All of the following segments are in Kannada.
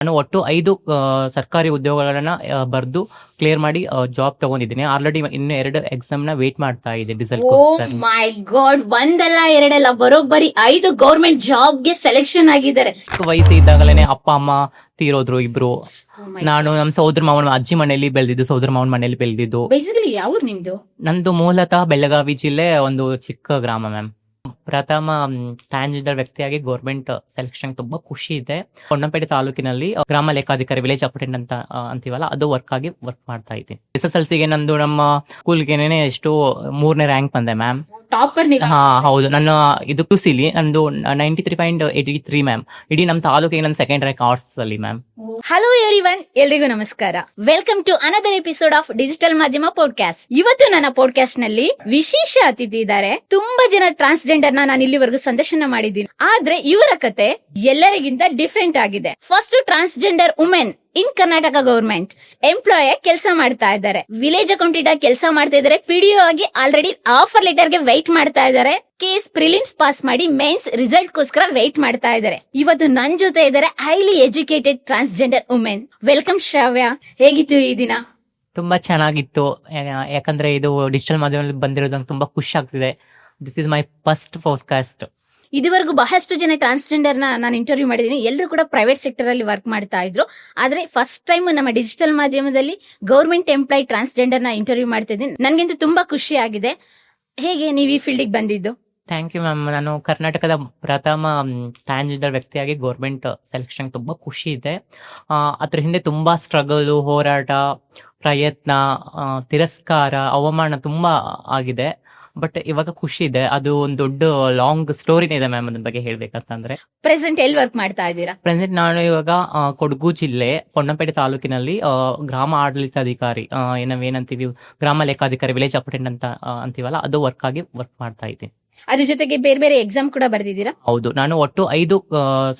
ನಾನು ಒಟ್ಟು 5 ಸರ್ಕಾರಿ ಉದ್ಯೋಗಗಳನ್ನ ಬರೆದು ಕ್ಲಿಯರ್ ಮಾಡಿ ಜಾಬ್ ತಗೊಂಡಿದ್ದೀನಿ. ಆಲ್ರೆಡಿ ಇನ್ನು 2 ಎಕ್ಸಾಮ್ ನ ವೇಟ್ ಮಾಡ್ತಾ ಇದೆ ಓ ರಿಸಲ್ಟ್. ಮೈ ಗಾಡ್, ಒಂದಲ್ಲ ಎರಡಲ್ಲ, ಬರೋಬ್ಬರಿ 5 ಗೌರ್ಮೆಂಟ್ ಜಾಬ್ಗೆ ಸೆಲೆಕ್ಷನ್ ಆಗಿದ್ದಾರೆ. ವಯಸ್ಸು ಇದ್ದಾಗಲೇನೆ ಅಪ್ಪ ಅಮ್ಮ ತೀರೋದ್ರು ಇಬ್ರು. ನಾನು ನಮ್ಮ ಸೋದರ ಮಾವನ ಅಜ್ಜಿ ಮನೆಯಲ್ಲಿ ಬೆಳೆದಿದ್ದು, ಸೋದರ ಮಾವನ ಮನೆಯಲ್ಲಿ ಬೆಳೆದಿದ್ದು. ಬೇಸಿಕಲಿ ಯಾವ ಊರು ನಿಮ್ದು? ನಂದು ಮೂಲತಃ ಬೆಳಗಾವಿ ಜಿಲ್ಲೆ, ಒಂದು ಚಿಕ್ಕ ಗ್ರಾಮ ಮ್ಯಾಮ್. ಪ್ರಥಮ ಟ್ರಾನ್ಸ್ಜೆಂಡರ್ ವ್ಯಕ್ತಿಯಾಗಿ ಗೌರ್ಮೆಂಟ್ ಸೆಲೆಕ್ಷನ್ ತುಂಬಾ ಖುಷಿ ಇದೆ. ಹೊನ್ನಪೇಟೆ ತಾಲೂಕಿನಲ್ಲಿ ಗ್ರಾಮ ಲೇಖಾಧಿಕಾರಿ, ವಿಲೇಜ್ ಅಸಿಸ್ಟೆಂಟ್ ಅಂತ ಅಂತೀವಲ್ಲ, ಅದು ವರ್ಕ್ ಮಾಡ್ತಾ ಇದ್ದೀನಿ. SSLC ಗೆ ನಂದು ನಮ್ಮ ಸ್ಕೂಲ್ಗೆನೆ ಎಷ್ಟು 3ನೇ ರ್ಯಾಂಕ್ ಬಂದೆ ಮ್ಯಾಮ್. ಟಾಪರ್ ನೀವು? ಹಾ ಹೌದು. ನನ್ನ ಇದು QC ನಂದು 93.83 ಮ್ಯಾಮ್. ಇಡೀ ನಮ್ಮ ತಾಲೂಕಿಗೆ ನನ್ನ 2nd ರ್ಯಾಂಕ್ ಆರ್ಟ್ಸ್ ಅಲ್ಲಿ ಮ್ಯಾಮ್. ಹಲೋ ಎವ್ರಿವನ್, ಎಲ್ರಿಗೂ ನಮಸ್ಕಾರ. Welcome to another episode of digital Madhyama podcast. ಇವತ್ತು ನನ್ನ ಪಾಡ್ಕಾಸ್ಟ್ ನಲ್ಲಿ ವಿಶೇಷ ಅತಿಥಿ ಇದ್ದಾರೆ. ತುಂಬಾ ಜನ ಟ್ರಾನ್ಸ್ಜೆಂಡರ್ ನಾನು ಇಲ್ಲಿವರೆಗೂ ಸಂದರ್ಶನ ಮಾಡಿದ್ದೀನಿ, ಆದ್ರೆ ಇವರ ಕತೆ ಎಲ್ಲರಿಗಿಂತ ಡಿಫ್ರೆಂಟ್ ಆಗಿದೆ. First transgender women in Karnataka government employee ಕೆಲಸ ಮಾಡ್ತಾ ಇದ್ದಾರೆ. ವಿಲೇಜ್ ಅಕೌಂಟೆಂಟ್ ಆಗಿ ಕೆಲಸ ಮಾಡ್ತಾ ಇದ್ದಾರೆ. PDO ಆಗಿ ಆಲ್ರೆಡಿ ಆಫರ್ ಲೆಟರ್ ಗೆ ವೈಟ್ ಮಾಡ್ತಾ ಇದ್ದಾರೆ. ಕೇಸ್ ಪ್ರಿಲಿಮ್ಸ್ ಪಾಸ್ ಮಾಡಿ ಮೇನ್ಸ್ ರಿಸಲ್ಟ್ ಗೋಸ್ಕರ ವೈಟ್ ಮಾಡ್ತಾ ಇದ್ದಾರೆ. ಇವತ್ತು ನನ್ ಜೊತೆ ಇದ್ದಾರೆ highly educated transgender women. Welcome Shravya, ಹೇಗಿತ್ತು ಈ ದಿನ? ತುಂಬಾ ಚೆನ್ನಾಗಿತ್ತು. ಯಾಕಂದ್ರೆ ಇದು ಡಿಜಿಟಲ್ ಮಾಧ್ಯಮದಲ್ಲಿ ಬಂದಿರೋದು ತುಂಬಾ ಖುಷಿ ಆಗ್ತಿದೆ. This is my first podcast. ಇದುವರೆಗೂ ಬಹಳಷ್ಟು ಜನ ಟ್ರಾನ್ಸ್ಜೆಂಡರ್ ನಾನು ಇಂಟರ್ವ್ಯೂ ಮಾಡಿದೀನಿ. ಎಲ್ಲರೂ ಕೂಡ ಪ್ರೈವೇಟ್ ಸೆಕ್ಟರ್ ಅಲ್ಲಿ ವರ್ಕ್ ಮಾಡ್ತಾ ಇದ್ರು. ಆದ್ರೆ ಫಸ್ಟ್ ಟೈಮ್ ನಮ್ಮ ಡಿಜಿಟಲ್ ಮಾಧ್ಯಮದಲ್ಲಿ ಗೌರ್ಮೆಂಟ್ ಎಂಪ್ಲಾಯ್ ಟ್ರಾನ್ಸ್ಜೆಂಡರ್ ನ ಇಂಟರ್ವ್ಯೂ ಮಾಡ್ತಾ ಇದ್ದೀನಿ. ನನ್ಗಂತೂ ತುಂಬಾ ಖುಷಿ ಆಗಿದೆ. ಹೇಗೆ ನೀವು ಈ ಫೀಲ್ಡಿಗೆ ಬಂದಿದ್ದು? Thank you ma'am. ನಾನು ಕರ್ನಾಟಕದ ಪ್ರಥಮ ಟ್ರಾನ್ಸ್ಜೆಂಡರ್ ವ್ಯಕ್ತಿಯಾಗಿ ಗೌರ್ಮೆಂಟ್ ಸೆಲೆಕ್ಷನ್ ತುಂಬಾ ಖುಷಿ ಇದೆ. ಅದ್ರ ಹಿಂದೆ ತುಂಬಾ ಸ್ಟ್ರಗಲ್, ಹೋರಾಟ, ಪ್ರಯತ್ನ, ತಿರಸ್ಕಾರ, ಅವಮಾನ ತುಂಬಾ ಆಗಿದೆ. ಬಟ್ ಇವಾಗ ಖುಷಿ ಇದೆ. ಅದು ಒಂದು ದೊಡ್ಡ ಲಾಂಗ್ ಸ್ಟೋರಿನೇ ಇದೆ ಮ್ಯಾಮ್. ಅದ್ರ ಬಗ್ಗೆ ಹೇಳ್ಬೇಕಂತಂದ್ರೆ, ಪ್ರೆಸೆಂಟ್ ಎಲ್ಲಿ ವರ್ಕ್ ಮಾಡ್ತಾ ಇದ್ದೀರಾ? ಪ್ರೆಸೆಂಟ್ ನಾನು ಇವಾಗ ಕೊಡಗು ಜಿಲ್ಲೆ ಹೊನ್ನಪೇಟೆ ತಾಲೂಕಿನಲ್ಲಿ ಗ್ರಾಮ ಆಡಳಿತಾಧಿಕಾರಿ, ನಾವೇನಂತೀವಿ ಗ್ರಾಮ ಲೇಖಾಧಿಕಾರಿ, ವಿಲೇಜ್ ಅಸಿಸ್ಟೆಂಟ್ ಅಂತ ಅಂತೀವಲ್ಲ, ಅದು ವರ್ಕ್ ಮಾಡ್ತಾ ಇದ್ದೀನಿ. ಅದ್ರ ಜೊತೆಗೆ ಬೇರೆ ಬೇರೆ ಎಕ್ಸಾಮ್ ಕೂಡ ಬರ್ದಿದ್ದೀರಾ? ಹೌದು. ನಾನು ಒಟ್ಟು 5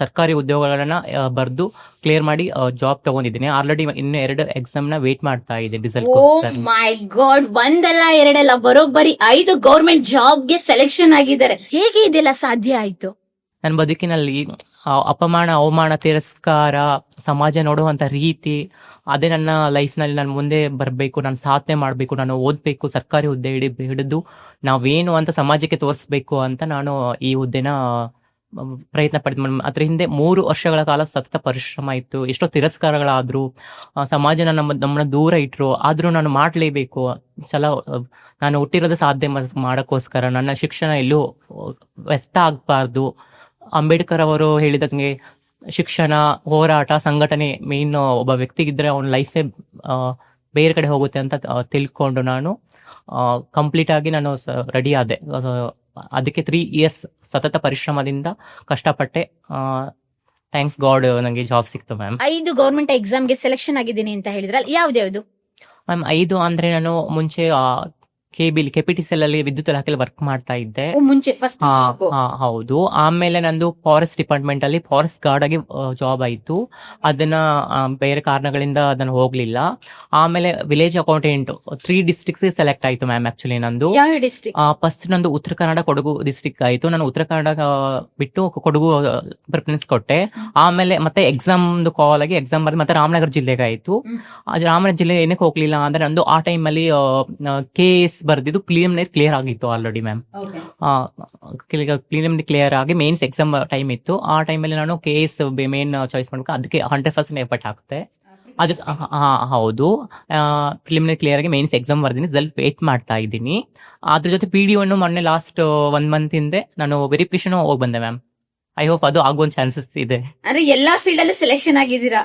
ಸರ್ಕಾರಿ ಉದ್ಯೋಗಗಳನ್ನ ಬರೆದು ಕ್ಲಿಯರ್ ಮಾಡಿ ಜಾಬ್ ತಗೊಂಡಿದ್ದೀನಿ. ಆಲ್ರೆಡಿ ಇನ್ನು 2 ಎಕ್ಸಾಮ್ ನ ವೇಟ್ ಮಾಡ್ತಾ ಇದೆ ರಿಸಲ್ಟ್. ಓ ಮೈ ಗಾಡ್, ಒಂದಲ್ಲ ಎರಡಲ್ಲ, ಬರೋಬ್ಬರಿ 5 ಗೌರ್ಮೆಂಟ್ ಜಾಬ್ಗೆ ಸೆಲೆಕ್ಷನ್ ಆಗಿದ್ದಾರೆ. ಹೇಗೆ ಇದೆಲ್ಲ ಸಾಧ್ಯ ಆಯ್ತು? ನನ್ನ ಬದುಕಿನಲ್ಲಿ ಅಪಮಾನ, ಅವಮಾನ, ತಿರಸ್ಕಾರ, ಸಮಾಜ ನೋಡುವಂತ ರೀತಿ, ಅದೇ ನನ್ನ ಲೈಫ್ ನಲ್ಲಿ ನಾನು ಮುಂದೆ ಬರಬೇಕು, ನಾನು ಸಾಧನೆ ಮಾಡಬೇಕು, ನಾನು ಓದ್ಬೇಕು, ಸರ್ಕಾರಿ ಹುದ್ದೆ ಹಿಡಿದು ನಾವೇನು ಅಂತ ಸಮಾಜಕ್ಕೆ ತೋರಿಸ್ಬೇಕು ಅಂತ ನಾನು ಈ ಹುದ್ದೆನ ಪ್ರಯತ್ನ ಪಡಿದ್. ಅದ್ರ ಹಿಂದೆ 3 ವರ್ಷಗಳ ಕಾಲ ಸತತ ಪರಿಶ್ರಮ ಇತ್ತು. ಎಷ್ಟೋ ತಿರಸ್ಕಾರಗಳಾದ್ರು, ಸಮಾಜ ನಮ್ಮನ್ನ ದೂರ ಇಟ್ರು, ಆದ್ರೂ ನಾನು ಮಾಡ್ಲೇಬೇಕು. ನಾನು ಹುಟ್ಟಿರೋದು ಸಾಧ್ಯ ಮಾಡಕ್ಕೋಸ್ಕರ ನನ್ನ ಶಿಕ್ಷಣ ಎಲ್ಲೂ ವ್ಯರ್ಥ ಆಗ್ಬಾರ್ದು. ಅಂಬೇಡ್ಕರ್ ಅವರು ಹೇಳಿದಂಗೆ ಶಿಕ್ಷಣ, ಹೋರಾಟ, ಸಂಘಟನೆ ಮೇನ್. ಒಬ್ಬ ವ್ಯಕ್ತಿಗಿದ್ರೆ ಅವನ ಲೈಫೇ ಬೇರೆ ಕಡೆ ಹೋಗುತ್ತೆ ಅಂತ ತಿಳ್ಕೊಂಡು ನಾನು ಕಂಪ್ಲೀಟ್ ಆಗಿ ನಾನು ರೆಡಿ ಆದೆ. ಅದಕ್ಕೆ 3 ಇಯರ್ಸ್ ಸತತ ಪರಿಶ್ರಮದಿಂದ ಕಷ್ಟಪಟ್ಟೆ. ಥ್ಯಾಂಕ್ಸ್ ಗಾಡ್ ನಂಗೆ ಜಾಬ್ ಸಿಕ್ತು ಮ್ಯಾಮ್. 5 ಗೌರ್ಮೆಂಟ್ ಎಕ್ಸಾಮ್ಗೆ ಸೆಲೆಕ್ಷನ್ ಆಗಿದ್ದೀನಿ ಅಂತ ಹೇಳಿದ್ರಲ್ಲ, ಯಾವ್ದು ಮ್ಯಾಮ್? 5 ಅಂದ್ರೆ ನಾನು ಮುಂಚೆ KPTCL ಅಲ್ಲಿ ವಿದ್ಯುತ್ ಇಲಾಖೆಯಲ್ಲಿ ವರ್ಕ್ ಮಾಡ್ತಾ ಇದ್ದೆ ಮುಂಚೆ ಫಸ್ಟ್. ಹೌದು. ಆಮೇಲೆ ನಂದು ಫಾರೆಸ್ಟ್ ಡಿಪಾರ್ಟ್ಮೆಂಟ್ ಅಲ್ಲಿ ಫಾರೆಸ್ಟ್ ಗಾರ್ಡ್ ಆಗಿ ಜಾಬ್ ಆಯ್ತು. ಅದನ್ನ ಬೇರೆ ಕಾರಣಗಳಿಂದ ಅದನ್ನ ಹೋಗ್ಲಿಲ್ಲ. ಆಮೇಲೆ ವಿಲೇಜ್ ಅಕೌಂಟೆಂಟ್ 3 ಡಿಸ್ಟ್ರಿಕ್ಟ್ಸ್ ಸೆಲೆಕ್ಟ್ ಆಯ್ತು ಮ್ಯಾಮ್. ಆಕ್ಚುಲಿ ನಂದು ಯಾವ ಡಿಸ್ಟ್ರಿಕ್ಟ್? ಫಸ್ಟ್ ನಂದು ಉತ್ತರ ಕನ್ನಡ, ಕೊಡಗು ಡಿಸ್ಟ್ರಿಕ್ಟ್ ಆಯ್ತು. ನಾನು ಉತ್ತರ ಕನ್ನಡ ಬಿಟ್ಟು ಕೊಡಗು ಪ್ರಿಫರೆನ್ಸ್ ಕೊಟ್ಟೆ. ಆಮೇಲೆ ಮತ್ತೆ ಎಕ್ಸಾಮ್ ಕಾಲ್ ಆಗಿ ಎಕ್ಸಾಮ್ ಬರ್ದು ಮತ್ತೆ ರಾಮನಗರ ಜಿಲ್ಲೆಗೆ ಆಯ್ತು. ರಾಮನಗರ ಜಿಲ್ಲೆ ಏನಕ್ಕೆ ಹೋಗ್ಲಿಲ್ಲ ಅಂದ್ರೆ, ನಂದು ಆ ಟೈಮ್ ಅಲ್ಲಿ KS ಬರ್ದಿದ್ದು ಪ್ರಿಲಿಮಿನರಿ ಕ್ಲಿಯರ್ ಆಗಿತ್ತು ಆಲ್ರೆಡಿ ಮ್ಯಾಮ್. ಪ್ರಿಲಿಮಿನರಿ ಕ್ಲಿಯರ್ ಆಗಿ ಮೇನ್ಸ್ ಎಕ್ಸಾಮ್ ಟೈಮ್ ಇತ್ತು. ಆ ಟೈಮಲ್ಲಿ ನಾನು KS ಮೇನ್ ಚಾಯ್ಸ್ ಮಾಡ್ಬೇಕು. ಅದಕ್ಕೆ 100% ಎಫರ್ಟ್ ಹಾಕ್ತೆ. ಅದು ಹೌದು. ಪ್ರಿಲಿಮಿನರಿ ಕ್ಲಿಯರ್ ಆಗಿ ಮೇನ್ಸ್ ಎಕ್ಸಾಮ್ ಬರ್ದಿನಿ, ರಿಸಲ್ಟ್ ವೇಟ್ ಮಾಡ್ತಾ ಇದ್ದೀನಿ. ಅದ್ರ ಜೊತೆ PDO ಮೊನ್ನೆ ಲಾಸ್ಟ್ 1 ಮಂತ್ ಹಿಂದೆ ನಾನು ವೆರಿಫಿಕೇಶನ್ ಹೋಗಿ ಬಂದೆ ಮ್ಯಾಮ್. ಐ ಹೋಪ್ ಅದು ಆಗುವಂತ ಚಾನ್ಸಸ್ ಇದೆ. ಅಂದ್ರೆ ಎಲ್ಲಾ ಫೀಲ್ಡ್ ಅಲ್ಲೂ ಸೆಲೆಕ್ಷನ್ ಆಗಿದ್ದೀರಾ?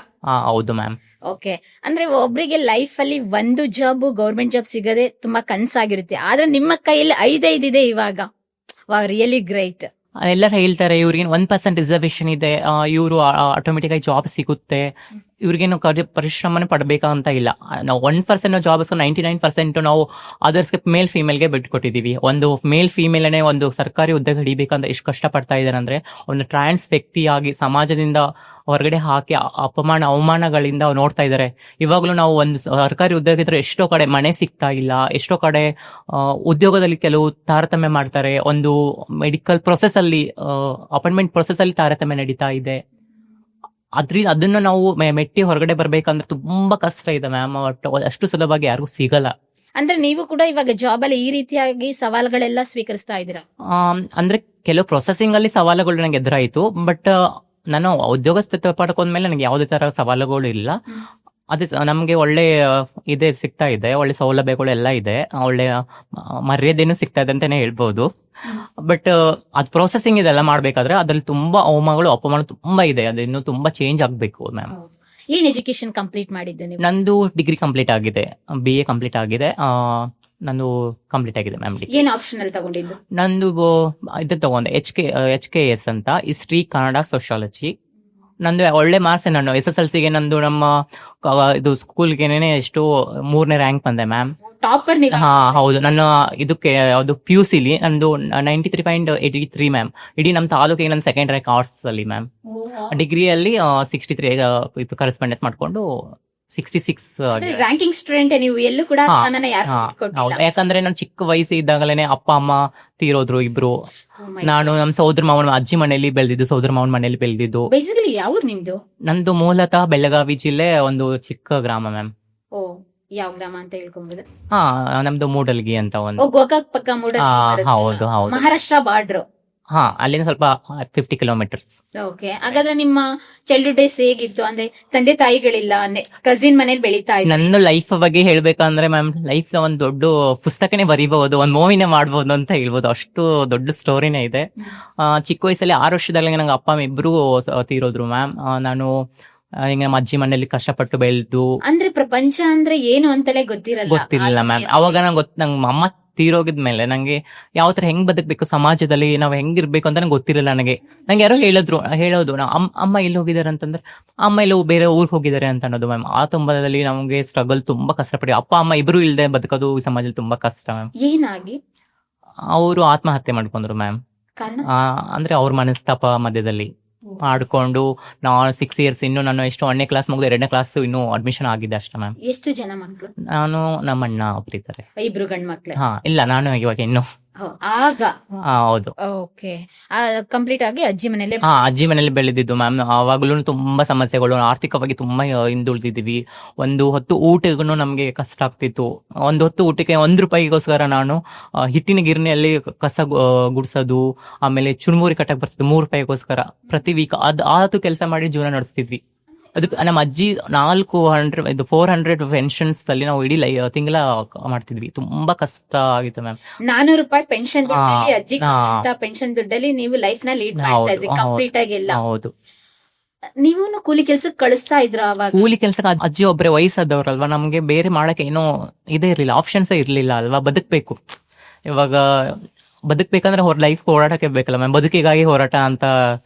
ಹೌದು ಮ್ಯಾಮ್. ಓಕೆ. ಅಂದ್ರೆ ಒಬ್ರಿಗೆ ಲೈಫ್ ಅಲ್ಲಿ ಒಂದು ಜಾಬ್, ಗೌರ್ಮೆಂಟ್ ಜಾಬ್ ಸಿಗದೆ ತುಂಬಾ ಕನ್ಸಾಗಿರುತ್ತೆ. ಆದ್ರೆ ನಿಮ್ಮ ಕೈಯಲ್ಲಿ 5 ಇದೆ ಇವಾಗ. Wow, really great. ಎಲ್ಲರೂ ಹೇಳ್ತಾರೆ ಇವ್ರಿಗೆ 1% ರಿಸರ್ವೇಶನ್ ಇದೆ, ಇವರು ಆಟೋಮೆಟಿಕ್ ಆಗಿ ಜಾಬ್ ಸಿಗುತ್ತೆ, ಇವ್ರಿಗೇನು ಪರಿಶ್ರಮನೇ ಪಡಬೇಕಂತ ಇಲ್ಲ. ನಾವು 1% ಜಾಬ್ಸ್ 99% ನಾವು ಅದರ್ಸ್ಗೆ ಮೇಲ್ ಫೀಮೇಲ್ಗೆ ಬಿಟ್ಕೊಟ್ಟಿದೀವಿ. ಒಂದು ಮೇಲ್ ಫೀಮೇಲ್ನೇ ಒಂದು ಸರ್ಕಾರಿ ಹುದ್ದೆಗೆ ಹಿಡಿಬೇಕಂತ ಎಷ್ಟು ಕಷ್ಟ ಪಡ್ತಾ ಇದ್ದಾರೆ ಅಂದ್ರೆ, ಒಂದು ಟ್ರಾನ್ಸ್ ವ್ಯಕ್ತಿಯಾಗಿ ಸಮಾಜದಿಂದ ಹೊರಗಡೆ ಹಾಕಿ ಅಪಮಾನ, ಅವಮಾನಗಳಿಂದ ನೋಡ್ತಾ ಇದ್ದಾರೆ. ಇವಾಗ್ಲೂ ನಾವು ಒಂದು ಸರ್ಕಾರಿ ಉದ್ಯೋಗ ಇದ್ರೆ ಎಷ್ಟೋ ಕಡೆ ಮನೆ ಸಿಗ್ತಾ ಇಲ್ಲ, ಎಷ್ಟೋ ಕಡೆ ಉದ್ಯೋಗದಲ್ಲಿ ಕೆಲವು ತಾರತಮ್ಯ ಮಾಡ್ತಾರೆ. ಒಂದು ಮೆಡಿಕಲ್ ಪ್ರೊಸೆಸ್ ಅಲ್ಲಿ, ಅಪಾಯಿಂಟ್ಮೆಂಟ್ ಪ್ರೊಸೆಸ್ ಅಲ್ಲಿ ತಾರತಮ್ಯ ನಡೀತಾ ಇದೆ. ಅದನ್ನ ನಾವು ಮೆಟ್ಟಿ ಹೊರಗಡೆ ಬರ್ಬೇಕಂದ್ರೆ ತುಂಬಾ ಕಷ್ಟ ಇದೆ ಮ್ಯಾಮ್. ಅಷ್ಟು ಸುಲಭವಾಗಿ ಯಾರಿಗೂ ಸಿಗಲ್ಲ. ಅಂದ್ರೆ ನೀವು ಕೂಡ ಇವಾಗ ಜಾಬ್ ಅಲ್ಲಿ ಈ ರೀತಿಯಾಗಿ ಸವಾಲ್ಗಳೆಲ್ಲ ಸ್ವೀಕರಿಸ್ತಾ ಇದ್ದೀರಾ? ಅಂದ್ರೆ ಕೆಲವು ಪ್ರೊಸೆಸಿಂಗ್ ಅಲ್ಲಿ ಸವಾಲುಗಳು ನನಗೆ ಎದುರಾಯಿತು. ಬಟ್ ನಾನು ಉದ್ಯೋಗಸ್ಥತ್ವ ಪಡ್ಕೊಂಡ್ಮೇಲೆ ನನಗೆ ಯಾವುದೇ ತರ ಸವಾಲುಗಳು ಇಲ್ಲ. ಅದೇ ನಮ್ಗೆ ಒಳ್ಳೆ ಇದೆ ಸಿಗ್ತಾ ಇದೆ, ಒಳ್ಳೆ ಸೌಲಭ್ಯಗಳು ಎಲ್ಲ ಇದೆ, ಒಳ್ಳೆ ಮರ್ಯಾದೆನೂ ಸಿಗ್ತಾ ಇದೆ ಅಂತಾನೆ ಹೇಳ್ಬೋದು. ಬಟ್ ಅದ್ ಪ್ರೊಸೆಸಿಂಗ್ ಇದೆಲ್ಲ ಮಾಡ್ಬೇಕಾದ್ರೆ ಅದ್ರಲ್ಲಿ ತುಂಬಾ ಅವಮಾನಗಳು ಅಪಮಾನ ತುಂಬಾ ಇದೆ. ಅದು ಇನ್ನೂ ತುಂಬಾ ಚೇಂಜ್ ಆಗ್ಬೇಕು ಮ್ಯಾಮ್. ಏನ್ ಎಜುಕೇಶನ್ ಕಂಪ್ಲೀಟ್ ಮಾಡಿದ್ದು ನೀವು? ನಂದು ಡಿಗ್ರಿ ಕಂಪ್ಲೀಟ್ ಆಗಿದೆ, BA ಕಂಪ್ಲೀಟ್ ಆಗಿದೆ. ನಂದು ಕಂಪ್ಲೀಟ್ ಆಗಿದೆ ಮ್ಯಾಮ್. ಏನ್ ಆಪ್ಷನ್ ಅಲ್ಲಿ ತಗೊಂಡಿದ್ದು? ನಂದು ಇದು ತಗೊಂಡೆ HKS ಅಂತ, ಹಿಸ್ಟ್ರಿ, ಕನ್ನಡ, ಸೋಶಿಯಾಲಜಿ. ನಂದು ಒಳ್ಳೆ ಮಾರ್ಕ್ಸ್. ನಾನು SSLCಗೆ ನಂದು ನಮ್ಮ ಇದು ಸ್ಕೂಲ್ಗೆನೆ ಎಷ್ಟು 3ನೇ ರ್ಯಾಂಕ್ ಬಂದೆ ಮ್ಯಾಮ್. ಟಾಪರ್ ನೀವು? ಹಾ ಹೌದು. ನನ್ನ ಇದಕ್ಕೆ ಯಾವ್ದು PUCಲಿ ನಂದು 93.83 ಮ್ಯಾಮ್. ಇಡೀ ನಮ್ಮ ತಾಲೂಕಿಗೆ ನನ್ನ ಸೆಕೆಂಡ್ ರ್ಯಾಂಕ್ ಆರ್ಟ್ಸ್ ಅಲ್ಲಿ ಮ್ಯಾಮ್. ಡಿಗ್ರಿಯಲ್ಲಿ 63 ಇದು ಕರೆಸ್ಪಾಂಡೆನ್ಸ್ ಮಾಡ್ಕೊಂಡು 66 ರ್ಯಾಂಕಿಂಗ್ ಸ್ಟೂಡೆಂಟ್ ನೀವು. ಎಲ್ಲೂ ಕೂಡ ನನ್ನನ್ನ ಯಾರು ಹೌದು. ಯಾಕಂದ್ರೆ ನಾನು ಚಿಕ್ಕ ವಯಸ್ಸು ಇದ್ದಾಗಲೇನೆ ಅಪ್ಪ ಅಮ್ಮ ತೀರೋದ್ರು ಇಬ್ರು. ನಾನು ನಮ್ಮ ಸೋದರ ಮಾವನ ಅಜ್ಜಿ ಮನೆಯಲ್ಲಿ ಬೆಳೆದಿದ್ದು, ಸೋದರ ಮಾವನ ಮನೆಯಲ್ಲಿ ಬೆಳೆದಿದ್ದು. ಬೇಸಿಕಲಿ ಯಾವ ನಿಮ್ದು? ನಂದು ಮೂಲತಃ ಬೆಳಗಾವಿ ಜಿಲ್ಲೆ, ಒಂದು ಚಿಕ್ಕ ಗ್ರಾಮ ಮ್ಯಾಮ್. ಓ, ಯಾವ ಗ್ರಾಮ ಅಂತ ಹೇಳ್ಕೊಂಬೋದು? ನಮ್ದು ಮೂಡಲ್ಗಿ ಅಂತ ಒಂದು. ಗೋಕಾಕ್ ಪಕ್ಕ ಮೂಡಲ್ಗಿ. ಹೌದು ಹೌದು. ಮಹಾರಾಷ್ಟ್ರ ಬಾರ್ಡರ್. ಅಲ್ಲಿಂದ ಸ್ವಲ್ಪ 50 ಕಿಲೋಮೀಟರ್ಸ್. ಓಕೆ. ಹಾಗಾದ್ರೆ ನಿಮ್ಮ ಚೈಲ್ಡ್ಹುಡ್ ಡೇಸ್ ಹೇಗಿತ್ತು? ಅಂದ್ರೆ ತಂದೆ ತಾಯಿಗಳಿಲ್ಲ, ಕಸಿನ್ ಮನೇಲಿ ಬೆಳೀತಾ ಇದ್ದ. ನನ್ನ ಲೈಫ್ ಬಗ್ಗೆ ಹೇಳ್ಬೇಕಂದ್ರೆ ಮ್ಯಾಮ್, ಲೈಫ್ ಒಂದ್ ದೊಡ್ಡ ಪುಸ್ತಕನೇ ಬರೀಬಹುದು, ಒಂದ್ ಮೂವಿನೇ ಮಾಡ್ಬೋದು ಅಂತ ಹೇಳ್ಬೋದು. ಅಷ್ಟು ದೊಡ್ಡ ಸ್ಟೋರಿನೇ ಇದೆ. ಚಿಕ್ಕ ವಯಸ್ಸಲ್ಲಿ 6 ವರ್ಷದಲ್ಲಿ ನಂಗೆ ಅಪ್ಪ ಅಮ್ಮ ಇಬ್ರು ತೀರೋದ್ರು ಮ್ಯಾಮ್. ನಾನು ಹಿಂಗ ನಮ್ಮ ಅಜ್ಜಿ ಮನೇಲಿ ಕಷ್ಟಪಟ್ಟು ಬೆಳೆದು. ಅಂದ್ರೆ ಪ್ರಪಂಚ ಅಂದ್ರೆ ಏನು ಅಂತಲೇ ಗೊತ್ತಿರಲಿಲ್ಲ ಮ್ಯಾಮ್. ಅವಾಗ ನಂಗೆ ಅಮ್ಮ ತೀರೋಗಿದ್ಮೇಲೆ ನಂಗೆ ಯಾವ ತರ ಹೆಂಗ್ ಬದುಕ್ಬೇಕು, ಸಮಾಜದಲ್ಲಿ ನಾವ್ ಹೆಂಗಿರ್ಬೇಕು ಅಂತ ನಂಗೆ ಗೊತ್ತಿರಲಿಲ್ಲ. ನಂಗೆ ಯಾರೋ ಹೇಳೋದು ಅಮ್ಮ ಎಲ್ಲಿ ಹೋಗಿದ್ದಾರೆ ಅಂತಂದ್ರೆ, ಅಮ್ಮ ಎಲ್ಲೋ ಬೇರೆ ಊರಿಗೆ ಹೋಗಿದ್ದಾರೆ ಅಂತ ಅನ್ನೋದು ಮ್ಯಾಮ್. ಆ ತುಂಬದಲ್ಲಿ ನಮ್ಗೆ ಸ್ಟ್ರಗಲ್ ತುಂಬಾ ಕಷ್ಟಪಟ್ಟು, ಅಪ್ಪ ಅಮ್ಮ ಇಬ್ರು ಇಲ್ದೆ ಬದುಕೋದು ಈ ಸಮಾಜದಲ್ಲಿ ತುಂಬಾ ಕಷ್ಟ ಮ್ಯಾಮ್. ಏನಾಗಿ? ಅವರು ಆತ್ಮಹತ್ಯೆ ಮಾಡ್ಕೊಂಡ್ರು ಮ್ಯಾಮ್. ಅಂದ್ರೆ ಅವ್ರ ಮನಸ್ತಾಪ ಮಧ್ಯದಲ್ಲಿ ಮಾಡ್ಕೊಂಡು. ನಾನು 6 ಇಯರ್ಸ್, ಇನ್ನು ನಾನು ಎಷ್ಟು 1ನೇ ಕ್ಲಾಸ್ ಮುಗಿದು 2ನೇ ಕ್ಲಾಸ್ ಇನ್ನು ಅಡ್ಮಿಷನ್ ಆಗಿದೆ ಅಷ್ಟೇ ಮ್ಯಾಮ್. ಎಷ್ಟು ಜನ ಮಕ್ಕಳು? ನಾನು, ನಮ್ಮ ಅಣ್ಣ ಒಬ್ಬರಿದ್ದಾರೆ. ಇಬ್ರು ಗಂಡ್ ಮಕ್ಳು? ಇಲ್ಲ, ನಾನು ಇವಾಗ ಇನ್ನು. ಆಗ ಹೌದು. ಓಕೆ. ಕಂಪ್ಲೀಟ್ ಆಗಿ ಅಜ್ಜಿ ಮನೇಲಿ? ಅಜ್ಜಿ ಮನೇಲಿ ಬೆಳೆದಿದ್ದು ಮ್ಯಾಮ್. ಅವಾಗ್ಲೂ ತುಂಬಾ ಸಮಸ್ಯೆಗಳು, ಆರ್ಥಿಕವಾಗಿ ತುಂಬಾ ಹಿಂದುಳಿದಿದ್ವಿ. ಒಂದು ಹೊತ್ತು ಊಟಗೂ ನಮ್ಗೆ ಕಷ್ಟ ಆಗ್ತಿತ್ತು. ಒಂದು ಹೊತ್ತು ಊಟಕ್ಕೆ 1 ರೂಪಾಯಿಗೋಸ್ಕರ ನಾನು ಹಿಟ್ಟಿನ ಗಿರಣಿಯಲ್ಲಿ ಕಸ ಗುಡ್ಸೋದು, ಆಮೇಲೆ ಚುರುಮುರಿ ಕಟ್ಟಕ್ ಬರ್ತಿದ್ದು 3 ರೂಪಾಯಿಗೋಸ್ಕರ ಪ್ರತಿ ವೀಕ್. ಅದು ಕೆಲಸ ಮಾಡಿ ಜೀವನ ನಡೆಸ್ತಿದ್ವಿ. ಅದು ನಮ್ಮ ಅಜ್ಜಿ 400 ಪೆನ್ಷನ್ಸ್ ಅಲ್ಲಿ ನಾವು ಇಡೀ ತಿಂಗಳ ಮಾಡ್ತಿದ್ವಿ. ತುಂಬಾ ಕಷ್ಟ ಆಗಿತ್ತು ಮ್ಯಾಮ್. 400 ರೂಪಾಯಿ ಪೆನ್ಷನ್ ದುಡ್ಡಲ್ಲಿ, ಅಜ್ಜಿ ಪೆನ್ಷನ್ ದುಡ್ಡಲ್ಲಿ ನೀವು ಲೈಫ್ ನ ಲೀಡ್ ಮಾಡ್ತಾ ಇದ್ರಿ ಕಂಪ್ಲೀಟ್ ಆಗಿಲ್ಲ? ಹೌದು. ನೀವು ಕೂಲಿ ಕೆಲ್ಸಕ್ಕೆ ಕಳಿಸ್ತಾ ಇದ್ರ ಅವಾಗ? ಕೂಲಿ ಕೆಲ್ಸಕ್ಕೆ ಅಜ್ಜಿ ಒಬ್ರೆ ವಯಸ್ಸಾದವ್ರಲ್ವಾ, ನಮ್ಗೆ ಬೇರೆ ಮಾಡಕ್ಕೆ ಏನೋ ಇದೇ ಇರ್ಲಿಲ್ಲ, ಆಪ್ಷನ್ಸ್ ಇರ್ಲಿಲ್ಲ ಅಲ್ವಾ. ಬದುಕ್ಬೇಕು. ಇವಾಗ ಬದುಕ್ಬೇಕಂದ್ರೆ ಲೈಫ್ ಹೋರಾಟಕ್ಕೆ ಬೇಕಲ್ಲ ಮ್ಯಾಮ್. ಬದುಕಿಗಾಗಿ ಹೋರಾಟ ಅಂತ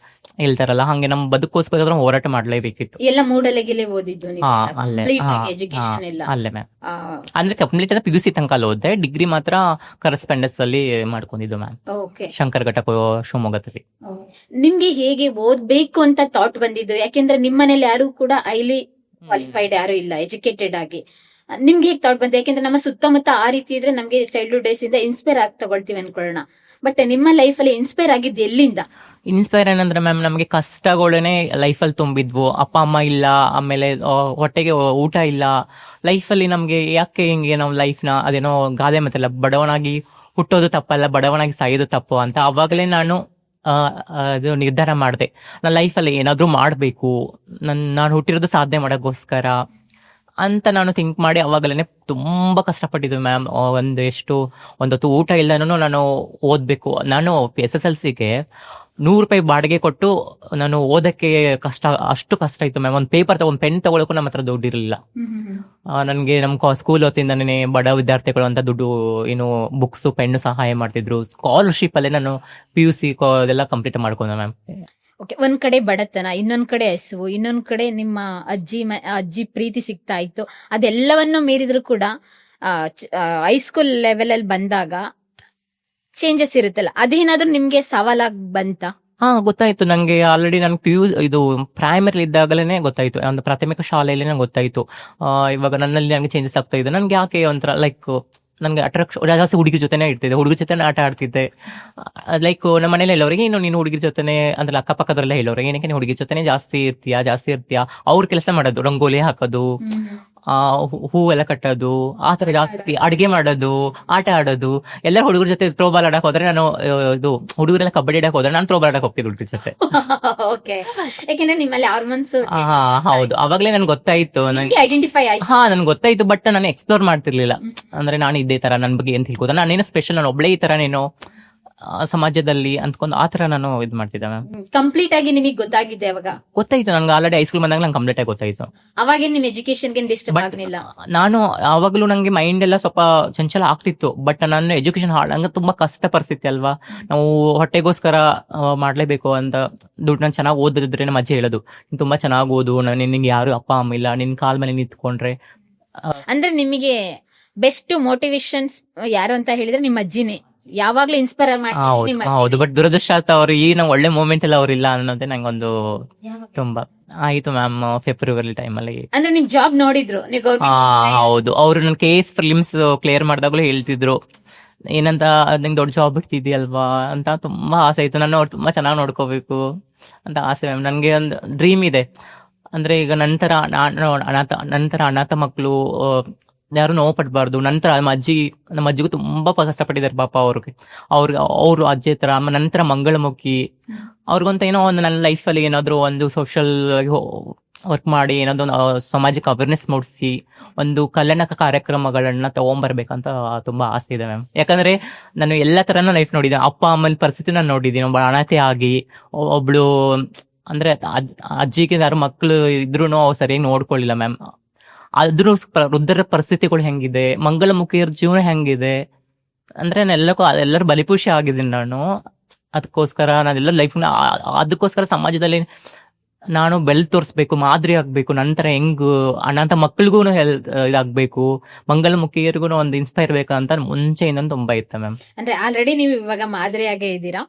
ಹೇಳ್ತಾರಲ್ಲ, ಹಂಗೆ ನಮ್ ಬದುಕೋಸ್ಕರ ಹೋರಾಟ ಮಾಡ್ಲೇಬೇಕಿತ್ತು. ಎಲ್ಲ ಮೂಡಲಗಿಲೆ ಓದಿದ್ದು? ಅಲ್ಲೇ ಮ್ಯಾಮ್. ಅಂದ್ರೆ ಕಂಪ್ಲೀಟ್ PUC ತನಕ ಓದಿದೆ. ಡಿಗ್ರಿ ಮಾತ್ರ ಕರೆಸ್ಪಾಂಡೆನ್ಸ್ ಅಲ್ಲಿ ಮಾಡ್ಕೊಂಡಿದ್ದು ಮ್ಯಾಮ್. ಶಂಕರ್ ಘಟಕ, ಶಿವಮೊಗ್ಗದಲ್ಲಿ. ನಿಮ್ಗೆ ಹೇಗೆ ಓದ್ಬೇಕು ಅಂತ ಥಾಟ್ ಬಂದಿದ್ದು? ಯಾಕೆಂದ್ರೆ ನಿಮ್ಮನೇಲಿ ಯಾರು ಕೂಡ ಹೈಲಿ ಕ್ವಾಲಿಫೈಡ್ ಯಾರು ಇಲ್ಲ, ಎಜುಕೇಟೆಡ್ ಆಗಿ. ನಿಮ್ಗೆ ಹೇಗೆ ಥಾಟ್ ಬಂತು? ಯಾಕೆಂದ್ರೆ ನಮ್ಮ ಸುತ್ತಮುತ್ತ ಆ ರೀತಿ ಇದ್ರೆ ನಮ್ಗೆ ಚೈಲ್ಡ್ಹುಡ್ ಡೇಸ್ ಇಂದ ಇನ್ಸ್ಪೈರ್ ಆಗಿ ತಗೊಳ್ತೀವಿ ಅನ್ಕೊಳ್ಳೋಣ. ಬಟ್ ನಿಮ್ಮ ಲೈಫ್ ಅಲ್ಲಿ ಇನ್ಸ್ಪೈರ್ ಆಗಿದ್ದು ಎಲ್ಲಿಂದ? ಇನ್ಸ್ಪೈರ್ ಏನಂದ್ರೆ ಮ್ಯಾಮ್, ನಮ್ಗೆ ಕಷ್ಟಗಳೇನೆ ಲೈಫಲ್ಲಿ ತುಂಬಿದ್ವು. ಅಪ್ಪ ಅಮ್ಮ ಇಲ್ಲ, ಆಮೇಲೆ ಹೊಟ್ಟೆಗೆ ಊಟ ಇಲ್ಲ. ಲೈಫಲ್ಲಿ ನಮ್ಗೆ ಯಾಕೆ ಹಿಂಗೆ ನಾವು ಲೈಫ್ನ, ಅದೇನೋ ಗಾದೆ ಮತ್ತೆಲ್ಲ, ಬಡವನಾಗಿ ಹುಟ್ಟೋದು ತಪ್ಪಲ್ಲ, ಬಡವನಾಗಿ ಸಾಯೋದು ತಪ್ಪು ಅಂತ. ಅವಾಗಲೇ ನಾನು ಅದು ನಿರ್ಧಾರ ಮಾಡಿದೆ, ನನ್ನ ಲೈಫಲ್ಲಿ ಏನಾದ್ರೂ ಮಾಡ್ಬೇಕು, ನಾನು ಹುಟ್ಟಿರೋದು ಸಾಧನೆ ಮಾಡೋಕ್ಕೋಸ್ಕರ ಅಂತ ನಾನು ಥಿಂಕ್ ಮಾಡಿ ಅವಾಗಲೇ ತುಂಬಾ ಕಷ್ಟಪಟ್ಟಿದ್ದು ಮ್ಯಾಮ್. ಒಂದೊತ್ತು ಊಟ ಇಲ್ಲನೂ ನಾನು ಓದ್ಬೇಕು. ನಾನು SSLCಗೆ 100 ರೂಪಾಯಿ ಬಾಡಿಗೆ ಕೊಟ್ಟು ನಾನು ಓದಕ್ಕೆ ಅಷ್ಟು ಕಷ್ಟ ಇತ್ತು ಮ್ಯಾಮ್. ಒಂದು ಪೇಪರ್ ಒಂದು ಪೆನ್ ತಗೊಳಕ್ಕೂ ನಮ್ಮ ಹತ್ರ ದುಡ್ಡು ಇರಲಿಲ್ಲ. ನನ್ಗೆ ನಮ್ ಸ್ಕೂಲ್ ಹೊತ್ತಿಂದಾನೇ ಬಡ ವಿದ್ಯಾರ್ಥಿಗಳು ಅಂತ ದುಡ್ಡು, ಏನು ಬುಕ್ಸ್, ಪೆನ್ನು ಸಹಾಯ ಮಾಡ್ತಿದ್ರು. ಸ್ಕಾಲರ್ಶಿಪ್ ಅಲ್ಲೇ ನಾನು PUC ಅದೆಲ್ಲ ಕಂಪ್ಲೀಟ್ ಮಾಡ್ಕೊಂಡೆ ಮ್ಯಾಮ್. ಓಕೆ. ಒಂದ್ ಕಡೆ ಬಡತನ, ಇನ್ನೊಂದ್ ಕಡೆ ಹಸಿವು, ಇನ್ನೊಂದ್ ಕಡೆ ನಿಮ್ಮ ಅಜ್ಜಿ ಪ್ರೀತಿ ಸಿಗ್ತಾ ಇತ್ತು. ಅದೆಲ್ಲವನ್ನು ಮೀರಿದ್ರು ಕೂಡ ಹೈಸ್ಕೂಲ್ ಲೆವೆಲ್ ಅಲ್ಲಿ ಬಂದಾಗ ಚೇಂಜಸ್ ಇರುತ್ತಲ್ಲ, ಅದೇನಾದ್ರೂ ನಿಮ್ಗೆ ಸವಾಲಾಗಿ ಬಂತ? ಗೊತ್ತಾಯ್ತು ನಂಗೆ. ಆಲ್ರೆಡಿ ನನ್ ಇದು ಪ್ರೈಮರಿ ಇದ್ದಾಗಲೇ ಗೊತ್ತಾಯ್ತು, ಒಂದು ಪ್ರಾಥಮಿಕ ಶಾಲೆಯಲ್ಲಿ ನಂಗೆ ಗೊತ್ತಾಯ್ತು ಇವಾಗ ನನ್ನಲ್ಲಿ ನನಗೆ ಚೇಂಜಸ್ ಆಗ್ತಾ ಇದೆ. ನನ್ಗೆ ಯಾಕೆ ಒಂಥರ ಲೈಕ್ ನನ್ಗೆ ಅಟ್ರಾಕ್ಷನ್ ಜಾಸ್ತಿ ಹುಡುಗಿರ ಜೊತೆನೇ ಇರ್ತಿದ್ದೆ, ಹುಡುಗರ ಜೊತೆನೇ ಆಟ ಆಡ್ತಿದ್ದೆ. ಲೈಕ್ ನಮ್ಮ ಮನೇಲಿ ಹೇಳೋರಿಗೆ, ನೀನು ಹುಡುಗಿರ ಜೊತೆನೆ ಅಂದ್ರೆ ಅಕ್ಕಪಕ್ಕದವರೆಲ್ಲ ಹೇಳೋರಿಗೆ, ಏನಕ್ಕೆ ನೀನು ಹುಡುಗಿರ ಜೊತೆನೆ ಜಾಸ್ತಿ ಇರ್ತೀಯಾ. ಅವ್ರ ಕೆಲಸ ಮಾಡೋದು, ರಂಗೋಲಿ ಹಾಕೋದು, ಹೂವೆಲ್ಲ ಕಟ್ಟೋದು, ಆ ತರ ಜಾಸ್ತಿ ಅಡಿಗೆ ಮಾಡೋದು, ಆಟ ಆಡೋದು. ಎಲ್ಲ ಹುಡುಗರ ಜೊತೆ ಥ್ರೋಬಾಲ್ ಆಡಕ್ ಹೋದ್ರೆ ನಾನು ಇದು ಹುಡುಗರೆಲ್ಲ ಕಬಡ್ಡಿ ಆಡಕ್ ಹೋದ್ರೆ ನಾನು ಥ್ರೋಬಾಲ್ ಆಡಕ್ ಹೋಗ್ತಿದ್ದೆ ಹುಡುಗರ ಜೊತೆ. ಓಕೆ, ಯಾಕೆಂದ್ರೆ ನಿಮ್ಮಲ್ಲಿ ಹಾರ್ಮೋನ್ಸ್ ಹೌದು, ಅವಾಗ್ಲೇ ನನ್ಗೆ ಗೊತ್ತಾಯ್ತು. ಐಡೆಂಟಿಫೈ ಆಯ್ತು. ನನ್ಗೆ ಗೊತ್ತಾಯ್ತು, ಬಟ್ ನಾನು ಎಕ್ಸ್ಪ್ಲೋರ್ ಮಾಡ್ತಿರ್ಲಿಲ್ಲ. ಅಂದ್ರೆ ನಾನು ಇದೇ ತರ ನನ್ ಬಗ್ಗೆ ಏನ್ ತಿಳ್ಕೋದ, ನಾನೇನು ಸ್ಪೆಷಲ್, ನಾನು ಒಬ್ಳೆ ಈ ತರ ನೀನು ಸಮಾಜದಲ್ಲಿ ಅಂದ್ಕೊಂಡು ಆ ತರ ನಾನು ಇದ್ ಮಾಡ್ತಿದ್ದೆ ಮ್ಯಾಮ್. ಕಂಪ್ಲೀಟ್ ಆಗಿ ನಿಮಗೆ ಗೊತ್ತಾಗಿದೆ ಅವಾಗ? ಗೊತ್ತಾಯ್ತು ನನ್ಗೆ, ಆಲ್ರೆಡಿ ಹೈಸ್ಕೂಲ್ ಬಂದಾಗ ನಂಗೆ ಕಂಪ್ಲೀಟ್ ಆಗಿ ಗೊತ್ತಾಯ್ತು. ಅವಾಗ ನಿಮ್ ಎಜುಕೇಶನ್ ಡಿಸ್ಟರ್ಬ್ ಆಗ್ಲಿಲ್ಲ? ನಾನು ಆವಾಗ್ಲೂ ನಂಗೆ ಮೈಂಡ್ ಎಲ್ಲ ಸ್ವಲ್ಪ ಚಂಚಲ ಆಗ್ತಿತ್ತು, ಬಟ್ ನಾನು ಎಜುಕೇಶನ್ ಹಂಗ ತುಂಬಾ ಕಷ್ಟ ಪರಿಸ್ಥಿತಿ ಅಲ್ವಾ. ನಾವು ಹೊಟ್ಟೆಗೋಸ್ಕರ ಮಾಡ್ಲೇಬೇಕು ಅಂತ ದುಡ್ಡು, ನಾನು ಚೆನ್ನಾಗಿ ಓದಿದ್ರೆ ನಮ್ಮ ಅಜ್ಜಿ ಹೇಳೋದು, ನೀನ್ ತುಂಬಾ ಚೆನ್ನಾಗಿ ಓದು, ನಿನ್ಗೆ ಯಾರು ಅಪ್ಪ ಅಮ್ಮ ಇಲ್ಲ, ನಿನ್ ಕಾಲ್ ಮೇಲೆ ನಿಂತ್ಕೊಂಡ್ರೆ. ಅಂದ್ರೆ ನಿಮಗೆ ಬೆಸ್ಟ್ ಮೋಟಿವೇಶನ್ಸ್ ಯಾರು ಅಂತ ಹೇಳಿದ್ರೆ ನಿಮ್ಮ ಅಜ್ಜಿನೇ ಯಾವಾಗ್ಲೂ ಇನ್ಸ್ಪೈರ್ ಹೌದು, ಬಟ್ ದುರದೃಷ್ಟ ಅವ್ರು ಈ ನಾವು ಒಳ್ಳೆ ಮೂಮೆಂಟ್ ಎಲ್ಲ ಅವ್ರಿಲ್ಲ ಅನ್ನೋದೇ ನಂಗೊಂದು ತುಂಬಾ ಆಯ್ತು ಮ್ಯಾಮ್. ಫೆಬ್ರವರಿ ಟೈಮಲ್ಲಿ ಅಂದ್ರೆ ನಿಮ್ ಜಾಬ್ ನೋಡಿದ್ರು ನೀವು? ಹೌದು, ಅವ್ರು ನನ್ ಕೇಸ್ ಫಿಲಿಮ್ಸ್ ಕ್ಲಿಯರ್ ಮಾಡಿದಾಗ್ಲೂ ಹೇಳ್ತಿದ್ರು, ಏನಂತ ನಂಗೆ ದೊಡ್ಡ ಜಾಬ್ ಇಟ್ಟಿದ್ಯಲ್ವಾ ಅಂತ. ತುಂಬಾ ಆಸೆ ಇತ್ತು, ನಾನು ಅವ್ರು ತುಂಬಾ ಚೆನ್ನಾಗಿ ನೋಡ್ಕೋಬೇಕು ಅಂತ ಆಸೆ ಮ್ಯಾಮ್. ನನ್ಗೆ ಒಂದು ಡ್ರೀಮ್ ಇದೆ, ಅಂದ್ರೆ ಈಗ ನಂತರ ಅನಾಥ ಮಕ್ಕಳು ಯಾರು ನೋವು ಪಡ್ಬಾರ್ದು. ನಂತರ ನಮ್ಮ ಅಜ್ಜಿಗೂ ತುಂಬಾ ಕಷ್ಟಪಟ್ಟಿದ್ದಾರೆ ಪಾಪ. ಅವ್ರು ಅಜ್ಜಿ ಹತ್ರ ನಂತರ ಮಂಗಳಮುಖಿ ಅವ್ರಿಗಂತ ಏನೋ ಒಂದು ನನ್ನ ಲೈಫಲ್ಲಿ ಏನಾದ್ರು ಒಂದು ಸೋಷಿಯಲ್ ವರ್ಕ್ ಮಾಡಿ ಏನಾದ್ರು ಒಂದು ಸಮಾಜಕ್ಕೆ ಅವೇರ್ನೆಸ್ ಮೂಡಿಸಿ ಒಂದು ಕಲ್ಯಾಣ ಕಾರ್ಯಕ್ರಮಗಳನ್ನ ತಗೊಂಡ್ಬರ್ಬೇಕಂತ ತುಂಬಾ ಆಸೆ ಇದೆ ಮ್ಯಾಮ್. ಯಾಕಂದ್ರೆ ನಾನು ಎಲ್ಲಾ ತರನ ಲೈಫ್ ನೋಡಿದ್ದೆ, ಅಪ್ಪ ಅಮ್ಮನ ಪರಿಸ್ಥಿತಿ ನಾನು ನೋಡಿದ್ದೀನಿ. ಒಬ್ಬ ಅನಾಥೆ ಆಗಿ ಒಬ್ಳು ಅಂದ್ರೆ ಅಜ್ಜಿಗೆ ಯಾರು ಮಕ್ಳು ಇದ್ರು ಅವ್ರು ಸರಿಯಾಗಿ ನೋಡ್ಕೊಳ್ಳಿಲ್ಲ ಮ್ಯಾಮ್. ಆದ್ರೂ ವೃದ್ಧರ ಪರಿಸ್ಥಿತಿಗಳು ಹೆಂಗಿದೆ, ಮಂಗಳಮುಖಿಯರ ಜೀವನ ಹೆಂಗಿದೆ ಅಂದ್ರೆ ಎಲ್ಲರೂ ಬಲಿಪುಷಿ ಆಗಿದ್ದೀನಿ ನಾನು. ಅದಕ್ಕೋಸ್ಕರ ನಾನೆಲ್ಲ ಲೈಫ್ ಅದಕ್ಕೋಸ್ಕರ ಸಮಾಜದಲ್ಲಿ ನಾನು ತೋರಿಸ್ಬೇಕು, ಮಾದರಿ ಆಗ್ಬೇಕು. ನಂತರ ಅನಾಥ ಮಕ್ಳಿಗೂ ಇದಾಗ್ಬೇಕು, ಮಂಗಳಮುಖಿಯರಿಗೂ ಒಂದು ಇನ್ಸ್ಪೈರ್ ಬೇಕಂತ ಮುಂಚೆಯಿಂದ ತುಂಬಾ ಇತ್ತು ಮ್ಯಾಮ್. ಅಂದ್ರೆ ಆಲ್ರೆಡಿ ನೀವು ಇವಾಗ ಮಾದರಿಯಾಗೇ ಇದ್ದೀರಾ.